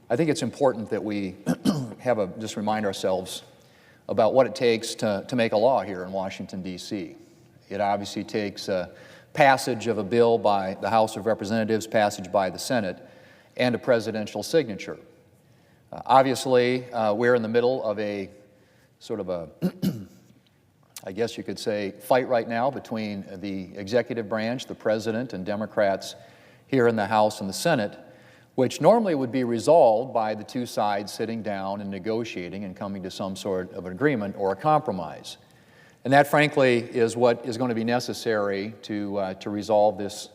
I think it's important that we just remind ourselves about what it takes to make a law here in Washington, D.C. It obviously takes passage of a bill by the House of Representatives, passage by the Senate, and a presidential signature. Obviously, we're in the middle of a sort of a, I guess you could say, fight right now between the executive branch, the President, and Democrats here in the House and the Senate, which normally would be resolved by the two sides sitting down and negotiating and coming to some sort of an agreement or a compromise. And that, frankly, is what is going to be necessary to resolve this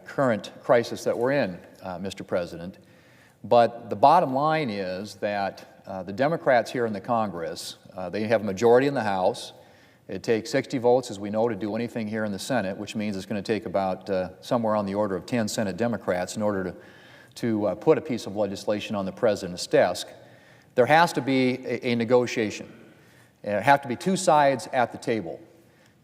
current crisis that we're in, Mr. President. But the bottom line is that the Democrats here in the Congress, they have a majority in the House. It takes 60 votes, as we know, to do anything here in the Senate, which means it's going to take about somewhere on the order of 10 Senate Democrats in order to put a piece of legislation on the President's desk. There has to be a negotiation. There have to be two sides at the table.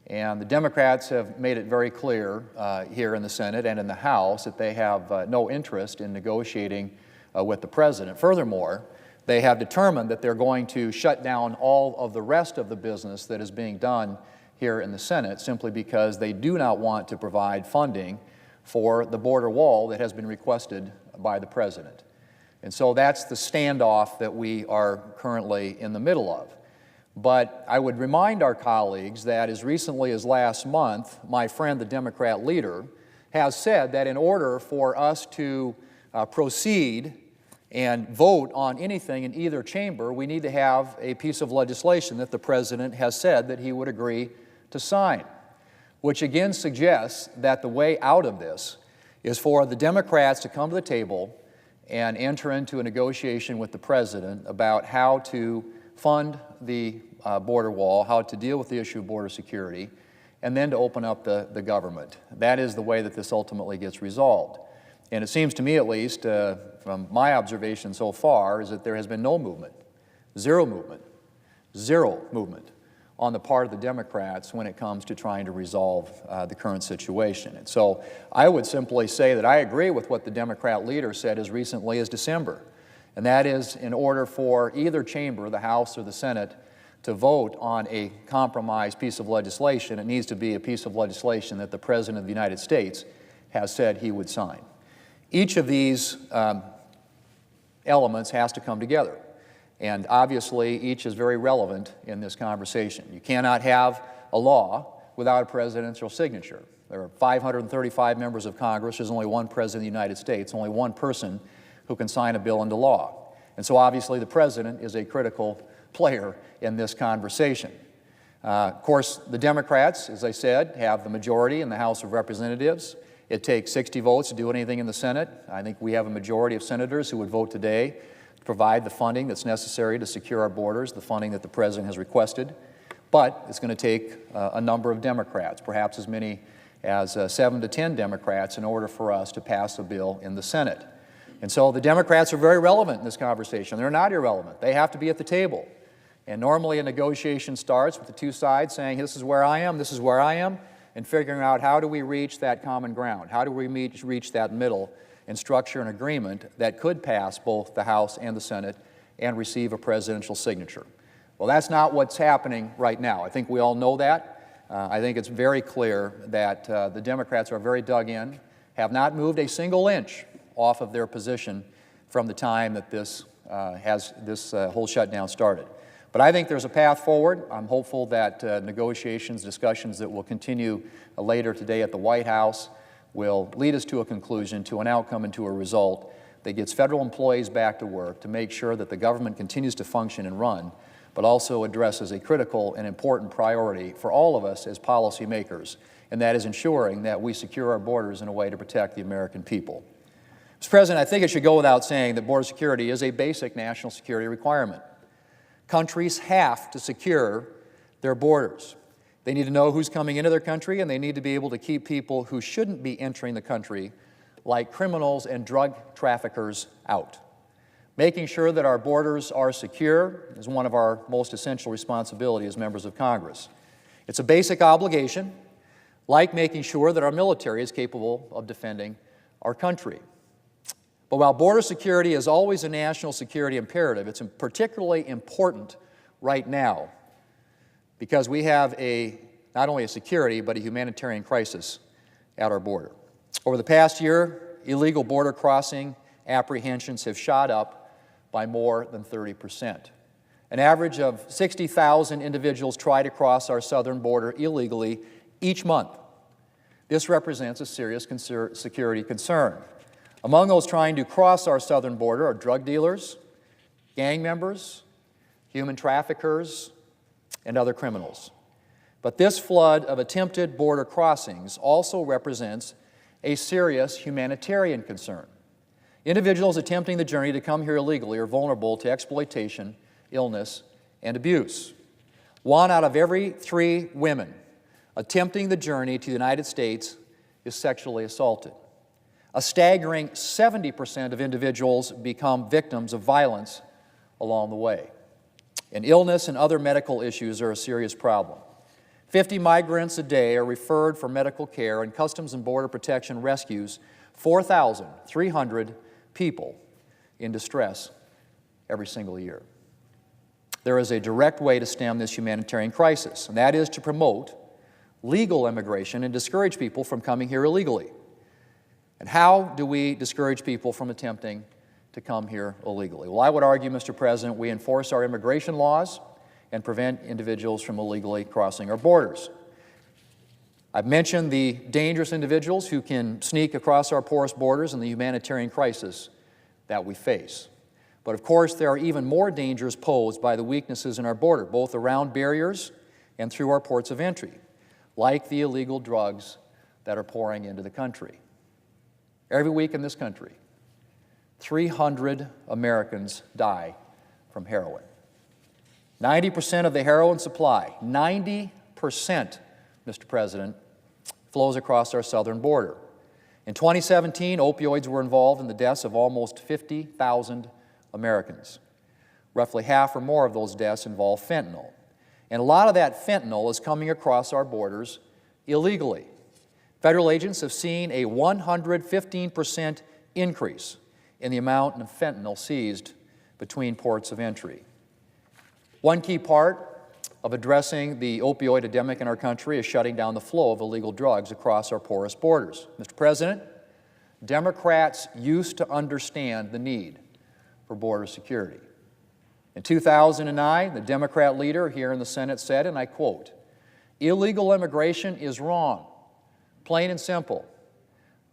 And the Democrats have made it very clear here in the Senate and in the House that they have no interest in negotiating with the President. Furthermore, they have determined that they're going to shut down all of the rest of the business that is being done here in the Senate simply because they do not want to provide funding for the border wall that has been requested by the President. And so that's the standoff that we are currently in the middle of. But I would remind our colleagues that as recently as last month, my friend, the Democrat leader, has said that in order for us to proceed and vote on anything in either chamber, we need to have a piece of legislation that the President has said that he would agree to sign, which again suggests that the way out of this is for the Democrats to come to the table and enter into a negotiation with the President about how to fund the border wall, how to deal with the issue of border security, and then to open up the government. That is the way that this ultimately gets resolved. And it seems to me, at least, from my observation so far, is that there has been no movement, zero movement on the part of the Democrats when it comes to trying to resolve the current situation. And so I would simply say that I agree with what the Democrat leader said as recently as December, and that is in order for either chamber, the House or the Senate, to vote on a compromise piece of legislation, it needs to be a piece of legislation that the President of the United States has said he would sign. Each of these elements has to come together. And obviously, each is very relevant in this conversation. You cannot have a law without a presidential signature. There are 535 members of Congress. There's only one President of the United States, only one person who can sign a bill into law. And so obviously, the President is a critical player in this conversation. Of course, the Democrats, as I said, have the majority in the House of Representatives. It takes 60 votes to do anything in the Senate. I think we have a majority of senators who would vote today to provide the funding that's necessary to secure our borders, the funding that the President has requested. But it's going to take a number of Democrats, perhaps as many as 7 to 10 Democrats, in order for us to pass a bill in the Senate. And so the Democrats are very relevant in this conversation. They're not irrelevant. They have to be at the table. And normally a negotiation starts with the two sides saying, this is where I am, this is where I am, and figuring out how do we reach that common ground? How do we reach that middle and structure an agreement that could pass both the House and the Senate and receive a presidential signature? Well, that's not what's happening right now. I think we all know that. I think it's very clear that the Democrats are very dug in, have not moved a single inch off of their position from the time that this whole shutdown started. But I think there's a path forward. I'm hopeful that negotiations, discussions that will continue later today at the White House will lead us to a conclusion, to an outcome, and to a result that gets federal employees back to work to make sure that the government continues to function and run, but also addresses a critical and important priority for all of us as policymakers, and that is ensuring that we secure our borders in a way to protect the American people. Mr. President, I think it should go without saying that border security is a basic national security requirement. Countries have to secure their borders. They need to know who's coming into their country, and they need to be able to keep people who shouldn't be entering the country, like criminals and drug traffickers, out. Making sure that our borders are secure is one of our most essential responsibilities as members of Congress. It's a basic obligation, like making sure that our military is capable of defending our country. But while border security is always a national security imperative, it's particularly important right now because we have not only a security, but a humanitarian crisis at our border. Over the past year, illegal border crossing apprehensions have shot up by more than 30%. An average of 60,000 individuals try to cross our southern border illegally each month. This represents a serious security concern. Among those trying to cross our southern border are drug dealers, gang members, human traffickers, and other criminals. But this flood of attempted border crossings also represents a serious humanitarian concern. Individuals attempting the journey to come here illegally are vulnerable to exploitation, illness, and abuse. 1 out of every 3 women attempting the journey to the United States is sexually assaulted. A staggering 70% of individuals become victims of violence along the way. And illness and other medical issues are a serious problem. 50 migrants a day are referred for medical care, and Customs and Border Protection rescues 4,300 people in distress every single year. There is a direct way to stem this humanitarian crisis, and that is to promote legal immigration and discourage people from coming here illegally. And how do we discourage people from attempting to come here illegally? Well, I would argue, Mr. President, we enforce our immigration laws and prevent individuals from illegally crossing our borders. I've mentioned the dangerous individuals who can sneak across our porous borders and the humanitarian crisis that we face. But of course, there are even more dangers posed by the weaknesses in our border, both around barriers and through our ports of entry, like the illegal drugs that are pouring into the country. Every week in this country, 300 Americans die from heroin. 90% of the heroin supply, 90%, Mr. President, flows across our southern border. In 2017, opioids were involved in the deaths of almost 50,000 Americans. Roughly half or more of those deaths involve fentanyl. And a lot of that fentanyl is coming across our borders illegally. Federal agents have seen a 115% increase in the amount of fentanyl seized between ports of entry. One key part of addressing the opioid epidemic in our country is shutting down the flow of illegal drugs across our porous borders. Mr. President, Democrats used to understand the need for border security. In 2009, the Democrat leader here in the Senate said, and I quote, "Illegal immigration is wrong, plain and simple.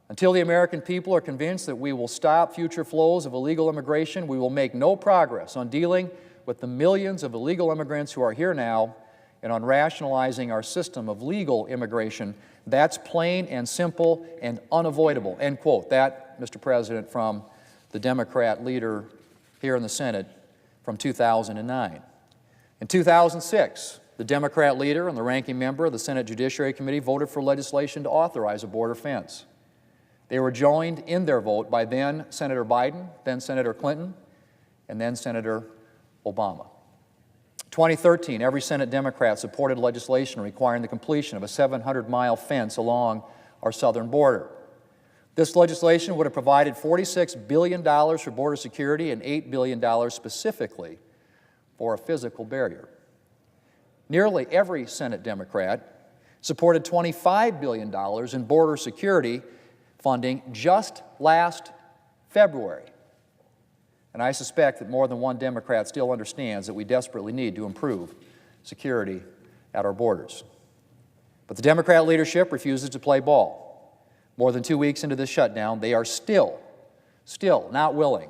Until the American people are convinced that we will stop future flows of illegal immigration, we will make no progress on dealing with the millions of illegal immigrants who are here now and on rationalizing our system of legal immigration. That's plain and simple and unavoidable," end quote. That, Mr. President, from the Democrat leader here in the Senate from 2009. In 2006, the Democrat leader and the ranking member of the Senate Judiciary Committee voted for legislation to authorize a border fence. They were joined in their vote by then Senator Biden, then Senator Clinton, and then Senator Obama. 2013, every Senate Democrat supported legislation requiring the completion of a 700-mile fence along our southern border. This legislation would have provided $46 billion for border security and $8 billion specifically for a physical barrier. Nearly every Senate Democrat supported $25 billion in border security funding just last February. And I suspect that more than one Democrat still understands that we desperately need to improve security at our borders. But the Democrat leadership refuses to play ball. More than 2 weeks into this shutdown, they are still not willing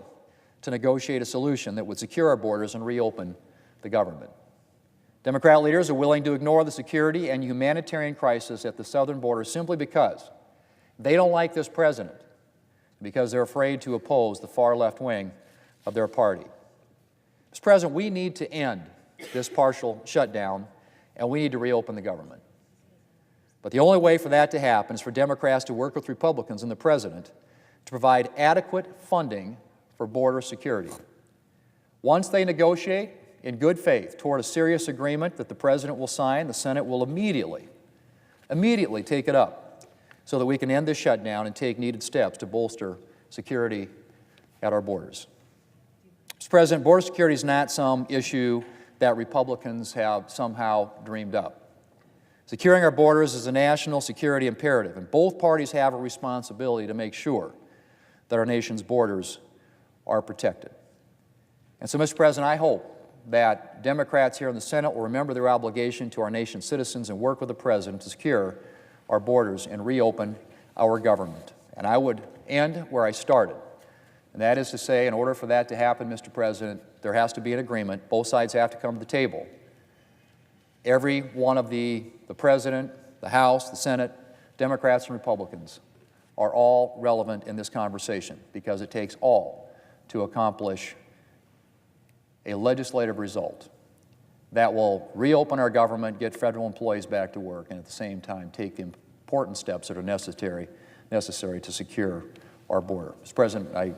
to negotiate a solution that would secure our borders and reopen the government. Democrat leaders are willing to ignore the security and humanitarian crisis at the southern border simply because they don't like this president, because they're afraid to oppose the far left wing of their party. Mr. President, we need to end this partial shutdown, and we need to reopen the government. But the only way for that to happen is for Democrats to work with Republicans and the President to provide adequate funding for border security. Once they negotiate in good faith toward a serious agreement that the President will sign, the Senate will immediately take it up so that we can end this shutdown and take needed steps to bolster security at our borders. Mr. President, border security is not some issue that Republicans have somehow dreamed up. Securing our borders is a national security imperative, and both parties have a responsibility to make sure that our nation's borders are protected. And so, Mr. President, I hope that Democrats here in the Senate will remember their obligation to our nation's citizens and work with the President to secure our borders and reopen our government. And I would end where I started, and that is to say, in order for that to happen, Mr. President, there has to be an agreement. Both sides have to come to the table. Every one of the President, the House, the Senate, Democrats and Republicans are all relevant in this conversation because it takes all to accomplish a legislative result that will reopen our government, get federal employees back to work, and at the same time take the important steps that are necessary to secure our border. Mr. President, I